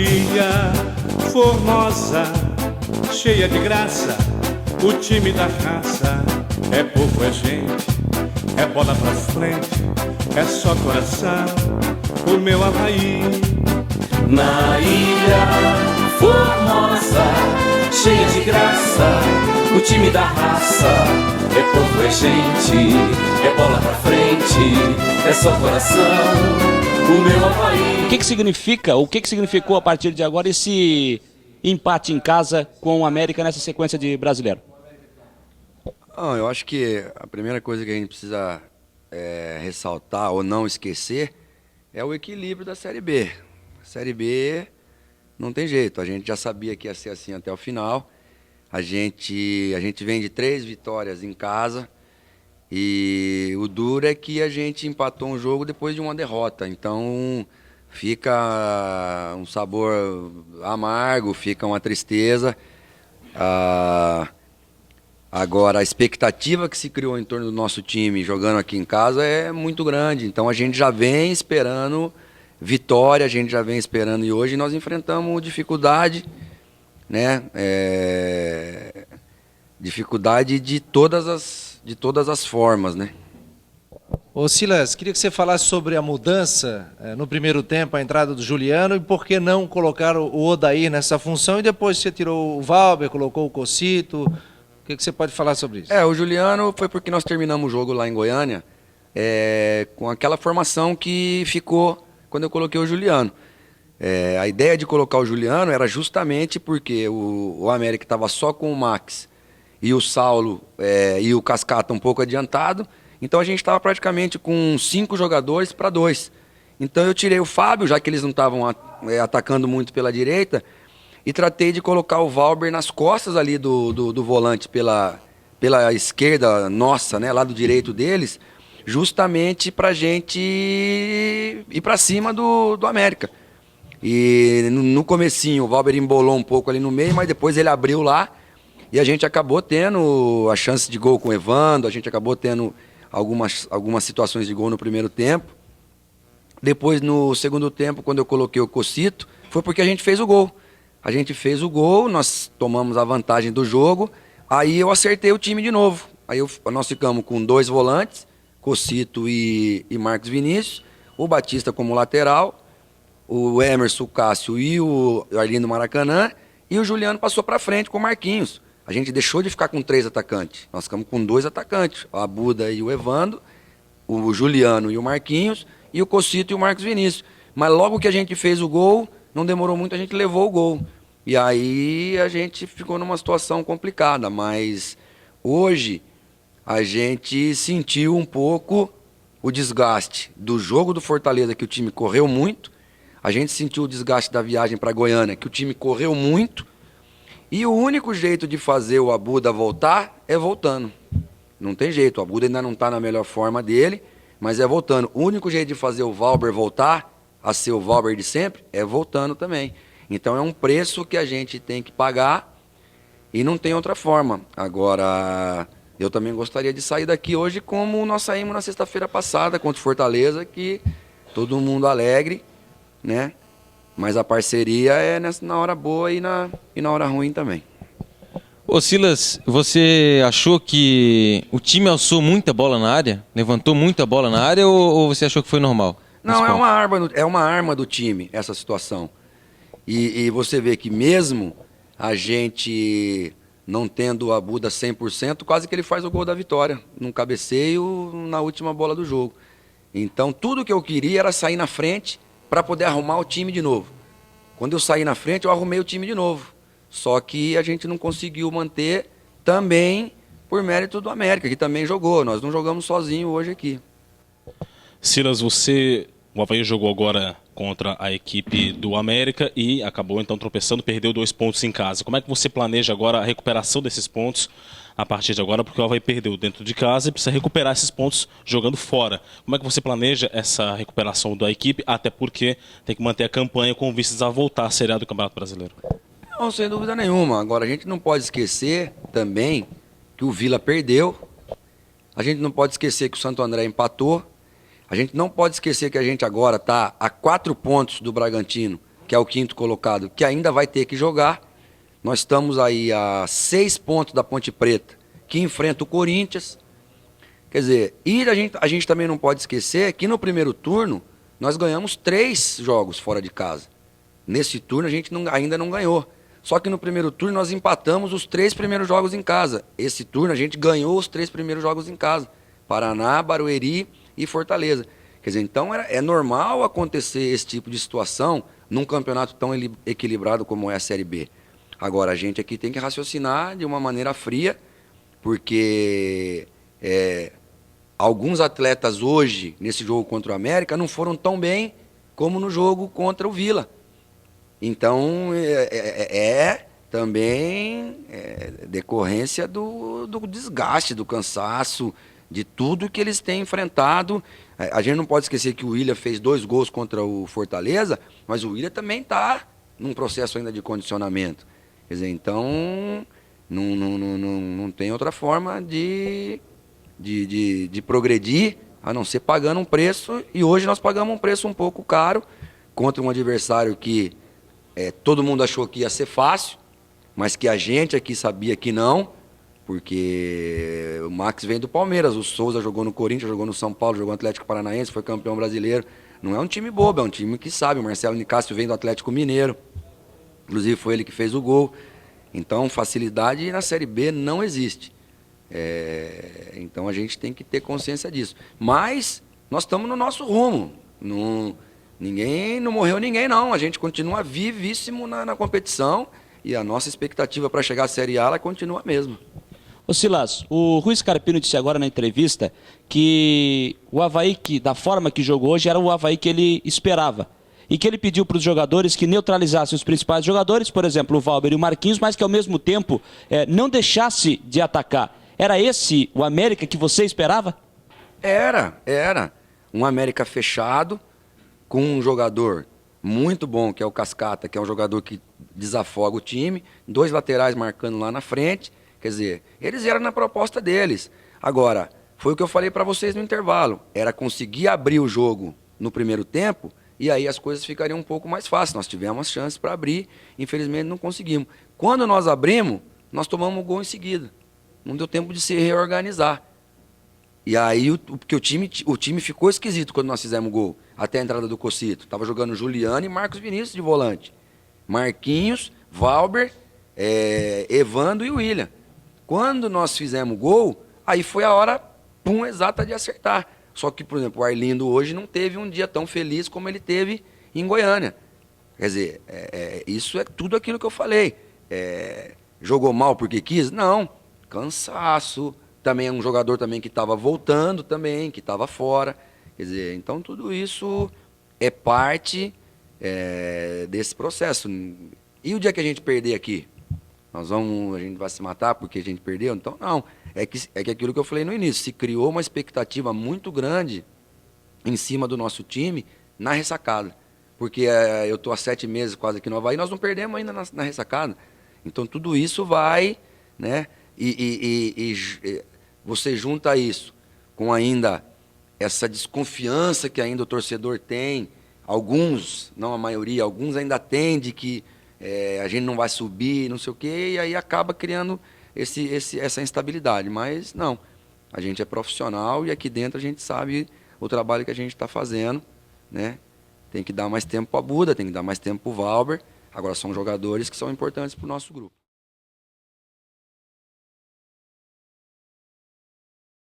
ilha formosa, cheia de graça, o time da raça. É povo, é gente, é bola pra frente, é só coração, o meu Havaí. Na ilha formosa, cheia de graça, o time da raça. É povo, é gente, é bola pra frente, é só coração, o meu Havaí. O que significou a partir de agora esse empate em casa com o América nessa sequência de Brasileiro? Eu acho que a primeira coisa que a gente precisa ressaltar ou não esquecer é o equilíbrio da Série B. A Série B não tem jeito, a gente já sabia que ia ser assim até o final. A gente vem de 3 vitórias em casa e o duro é que a gente empatou um jogo depois de uma derrota. Então fica um sabor amargo, fica uma tristeza. Agora, a expectativa que se criou em torno do nosso time jogando aqui em casa é muito grande. Então a gente já vem esperando vitória, a gente já vem esperando, e hoje nós enfrentamos dificuldade, né? Dificuldade de todas as formas, né? Ô Silas, queria que você falasse sobre a mudança no primeiro tempo, a entrada do Juliano, e por que não colocar o Odair nessa função, e depois você tirou o Valber, colocou o Cocito. O que você pode falar sobre isso? O Juliano foi porque nós terminamos o jogo lá em Goiânia com aquela formação que ficou quando eu coloquei o Juliano. A ideia de colocar o Juliano era justamente porque o América estava só com o Max e o Saulo e o Cascata um pouco adiantado, então a gente estava praticamente com 5 jogadores para 2. Então eu tirei o Fábio, já que eles não estavam atacando muito pela direita, e tratei de colocar o Valber nas costas ali do volante pela esquerda nossa, né, lado direito deles, justamente para a gente ir para cima do América. E no comecinho o Valber embolou um pouco ali no meio, mas depois ele abriu lá e a gente acabou tendo a chance de gol com o Evandro, a gente acabou tendo algumas situações de gol no primeiro tempo. Depois, no segundo tempo, quando eu coloquei o Cocito, foi porque a gente fez o gol. A gente fez o gol, nós tomamos a vantagem do jogo, aí eu acertei o time de novo. Aí nós ficamos com 2 volantes, Cocito e Marcos Vinícius, o Batista como lateral, o Emerson, o Cássio e o Arlindo Maracanã, e o Juliano passou para frente com o Marquinhos. A gente deixou de ficar com 3 atacantes, nós ficamos com 2 atacantes, a Buda e o Evandro, o Juliano e o Marquinhos, e o Cocito e o Marcos Vinícius. Mas logo que a gente fez o gol, não demorou muito, a gente levou o gol. E aí a gente ficou numa situação complicada, mas hoje a gente sentiu um pouco o desgaste do jogo do Fortaleza, que o time correu muito. A gente sentiu o desgaste da viagem para Goiânia, que o time correu muito. E o único jeito de fazer o Abuda voltar é voltando. Não tem jeito, o Abuda ainda não está na melhor forma dele, mas é voltando. O único jeito de fazer o Valber voltar a ser o Valber de sempre é voltando também. Então é um preço que a gente tem que pagar e não tem outra forma. Agora, eu também gostaria de sair daqui hoje como nós saímos na sexta-feira passada contra o Fortaleza, que todo mundo alegre, né? Mas a parceria é na hora boa e na hora ruim também. Ô Silas, você achou que o time alçou muita bola na área? Levantou muita bola na área ou você achou que foi normal? Não, é uma arma do time, essa situação. E você vê que mesmo a gente não tendo o Abuda 100%, quase que ele faz o gol da vitória, num cabeceio na última bola do jogo. Então tudo que eu queria era sair na frente para poder arrumar o time de novo. Quando eu saí na frente, eu arrumei o time de novo. Só que a gente não conseguiu manter também por mérito do América, que também jogou. Nós não jogamos sozinho hoje aqui. Silas, o Avaí jogou agora contra a equipe do América e acabou então tropeçando, perdeu 2 pontos em casa. Como é que você planeja agora a recuperação desses pontos a partir de agora? Porque o Avaí perdeu dentro de casa e precisa recuperar esses pontos jogando fora. Como é que você planeja essa recuperação da equipe? Até porque tem que manter a campanha com vistas a voltar à Série A do Campeonato Brasileiro. Não, sem dúvida nenhuma. Agora, a gente não pode esquecer também que o Vila perdeu. A gente não pode esquecer que o Santo André empatou. A gente não pode esquecer que a gente agora está a 4 pontos do Bragantino, que é o 5º colocado, que ainda vai ter que jogar. Nós estamos aí a 6 pontos da Ponte Preta, que enfrenta o Corinthians. Quer dizer, e a gente também não pode esquecer que no primeiro turno nós ganhamos 3 jogos fora de casa. Nesse turno a gente ainda não ganhou. Só que no primeiro turno nós empatamos os 3 primeiros jogos em casa. Esse turno a gente ganhou os 3 primeiros jogos em casa. Paraná, Barueri e Fortaleza. Quer dizer, então é normal acontecer esse tipo de situação num campeonato tão equilibrado como é a Série B. Agora, a gente aqui tem que raciocinar de uma maneira fria, porque alguns atletas hoje, nesse jogo contra o América, não foram tão bem como no jogo contra o Vila. Então, também decorrência do desgaste, do cansaço, de tudo que eles têm enfrentado. A gente não pode esquecer que o Willian fez 2 gols contra o Fortaleza, mas o Willian também está num processo ainda de condicionamento. Quer dizer, então não tem outra forma de progredir a não ser pagando um preço, e hoje nós pagamos um preço um pouco caro contra um adversário que todo mundo achou que ia ser fácil, mas que a gente aqui sabia que não, porque o Max vem do Palmeiras, o Souza jogou no Corinthians, jogou no São Paulo, jogou no Atlético Paranaense, foi campeão brasileiro. Não é um time bobo, é um time que sabe. O Marcelo Nicásio vem do Atlético Mineiro, inclusive foi ele que fez o gol. Então, facilidade na Série B não existe. Então, a gente tem que ter consciência disso. Mas nós estamos no nosso rumo. Não morreu ninguém, não. A gente continua vivíssimo na competição, e a nossa expectativa para chegar à Série A ela continua a mesma. Ô Silas, o Rui Scarpino disse agora na entrevista que o Avaí, da forma que jogou hoje, era o Avaí que ele esperava. E que ele pediu para os jogadores que neutralizassem os principais jogadores, por exemplo, o Valber e o Marquinhos, mas que ao mesmo tempo não deixasse de atacar. Era esse o América que você esperava? Era. Um América fechado, com um jogador muito bom, que é o Cascata, que é um jogador que desafoga o time, 2 laterais marcando lá na frente. Quer dizer, eles eram na proposta deles. Agora, foi o que eu falei para vocês no intervalo. Era conseguir abrir o jogo no primeiro tempo, e aí as coisas ficariam um pouco mais fáceis. Nós tivemos chances para abrir, infelizmente não conseguimos. Quando nós abrimos, nós tomamos o gol em seguida. Não deu tempo de se reorganizar. E aí porque o time ficou esquisito quando nós fizemos o gol. Até a entrada do Cocito. Estava jogando Juliano e Marcos Vinícius de volante. Marquinhos, Valber, Evandro e Willian. Quando nós fizemos o gol, aí foi a hora exata de acertar. Só que, por exemplo, o Arlindo hoje não teve um dia tão feliz como ele teve em Goiânia. Quer dizer, isso é tudo aquilo que eu falei. Jogou mal porque quis? Não. Cansaço. Também é um jogador também que estava voltando também, que estava fora. Quer dizer, então tudo isso é parte desse processo. E o dia que a gente perder aqui? A gente vai se matar porque a gente perdeu? Então não. É que aquilo que eu falei no início, se criou uma expectativa muito grande em cima do nosso time na ressacada. Porque eu estou há 7 meses quase aqui no Avaí e nós não perdemos ainda na ressacada. Então tudo isso vai, né? E você junta isso com ainda essa desconfiança que ainda o torcedor tem, alguns, não a maioria, alguns ainda têm de que a gente não vai subir, não sei o quê, e aí acaba criando essa instabilidade. Mas não, a gente é profissional e aqui dentro a gente sabe o trabalho que a gente está fazendo, né? Tem que dar mais tempo para a Buda, tem que dar mais tempo para o Valber. Agora são jogadores que são importantes para o nosso grupo.